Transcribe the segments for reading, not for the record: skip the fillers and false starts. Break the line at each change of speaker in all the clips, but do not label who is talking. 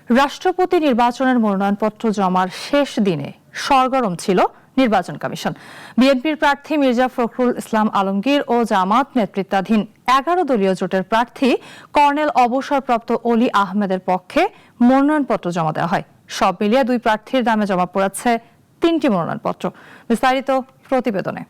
রাষ্ট্রপতি নির্বাচনের মনোনয়নপত্র জমার শেষ দিনে সরগরম ছিল নির্বাচন কমিশন। বিএনপির প্রার্থী মির্জা ফখরুল ইসলাম আলমগীর ও জামাত নেতৃত্বাধীন ১১ দলীয় জোটের প্রার্থী কর্নেল অবসরপ্রাপ্ত অলি আহমেদের পক্ষে মনোনয়নপত্র জমা দেওয়া হয়। সব মিলিয়ে দুই প্রার্থীর নামে জমা পড়েছে ৩টি মনোনয়নপত্র। বিস্তারিত প্রতিবেদনে।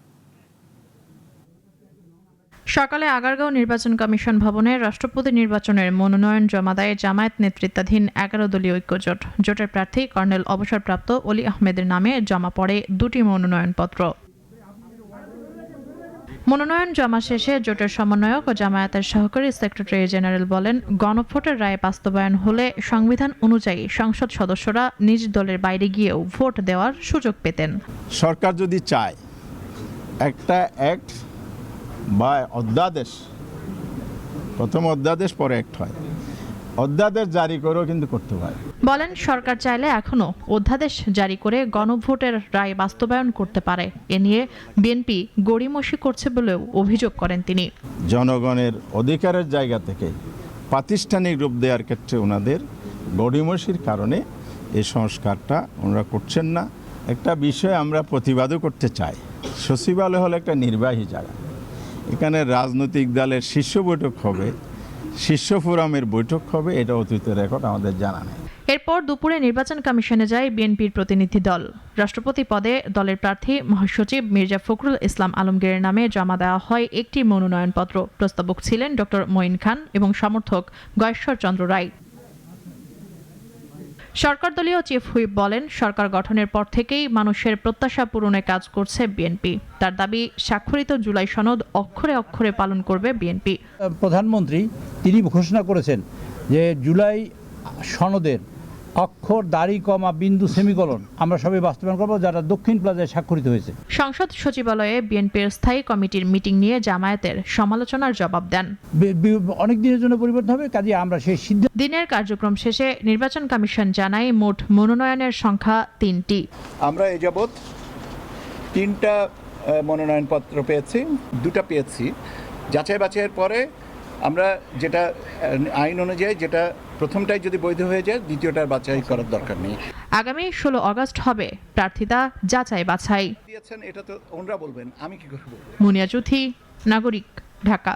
সকালে আগারগাঁও নির্বাচন কমিশন ভবনে রাষ্ট্রপতি নির্বাচনের মনোনয়ন জমা দেয় জামায়াত নেতৃত্বাধীন ১১ দলীয় ঐক্যজোট। জোটের প্রার্থী কর্নেল অবসরপ্রাপ্ত অলি আহমেদের নামে জমা পড়ে ২টি মনোনয়নপত্র। মনোনয়ন জমা শেষে জোটের সমন্বয়ক ও জামায়াতের সহকারী সেক্রেটারি জেনারেল বলেন, গণভোটের রায় বাস্তবায়ন হলে সংবিধান অনুযায়ী সংসদ সদস্যরা নিজ দলের বাইরে গিয়েও ভোট দেওয়ার সুযোগ পেতেন।
সরকার যদি চায় একটা অ্যাক্ট বা অধ্যাদেশ, প্রথম অধ্যাদেশ পরে অ্যাক্ট হয়, অধ্যাদেশ জারি করেও কিন্তু করতে পারে।
বলেন, সরকার চাইলে এখনো অধ্যাদেশ জারি করে গণভোটের রায় বাস্তবায়ন করতে পারে। এ নিয়ে বিএনপি গড়িমসি করছে বলেও অভিযোগ করেন তিনি।
জনগণের অধিকারের জায়গা থেকে প্রাতিষ্ঠানিক রূপ দেওয়ার ক্ষেত্রে ওনাদের গড়িমসির কারণে এই সংস্কারটা ওনারা করছেন না। একটা বিষয় আমরা প্রতিবাদও করতে চাই, সচিবালয় হলো একটা নির্বাহী জায়গা, এখানে রাজনৈতিক দলের শীর্ষ বৈঠক হবে, শীর্ষ ফোরামের বৈঠক হবে, এটা অতীতের রেকর্ড আমাদের জানা নেই।
এরপর দুপুরে নির্বাচন কমিশনে যায় বিএনপির প্রতিনিধি দল। রাষ্ট্রপতি পদে দলের প্রার্থী মহাসচিব মির্জা ফখরুল ইসলাম আলমগীরের নামে জমা দেওয়া হয় একটি মনোনয়নপত্র। প্রস্তাবক ছিলেন ডক্টর মঈন খান এবং সমর্থক গয়েশ্বর চন্দ্র রায়। সরকার দলীয় চিফ হুইপ বলেন, সরকার গঠনের পর থেকেই মানুষের প্রত্যাশা পূরণে কাজ করছে বিএনপি। তার দাবি, স্বাক্ষরিত জুলাই সনদ অক্ষরে অক্ষরে পালন করবে বিএনপি।
প্রধানমন্ত্রী তিনি ঘোষণা করেছেন যে জুলাই সনদের অক্ষর, দাড়ি, কমা, বিন্দু, সেমিকলন আমরা সবাই বাস্তবায়ন করবো, যারা দক্ষিণ প্লাজায় স্বাক্ষরিত হয়েছে।
সংসদ সচিবালয়ে বিএনপির স্থায়ী কমিটির মিটিং নিয়ে জামায়াতের সমালোচনার জবাব দেন।
অনেক দিনের জন্য পরিবর্তন হবে, কাজে আমরা সেই সিদ্ধান্ত।
দিনের কার্যক্রম শেষে নির্বাচন কমিশন জানায় মোট মনোনয়নের সংখ্যা ৩টি।
আমরা এ যাবৎ ৩টা মনোনয়নপত্র পেয়েছি, 2টা পেয়েছি। যাচাই বাছাইয়ের পরে আমরা যেটা আইন অনুযায়ী, যেটা প্রথমটাই যদি বৈধ হয়ে যায়, দ্বিতীয়টার বাছাই করার দরকার নেই।
আগামী 16 আগস্ট হবে প্রার্থিতা যাচাই বাছাই।
দিয়েছেন এটা তো ওনারা বলবেন, আমি কি করব।
মুনিয়া চৌধুরী, নাগরিক, ঢাকা।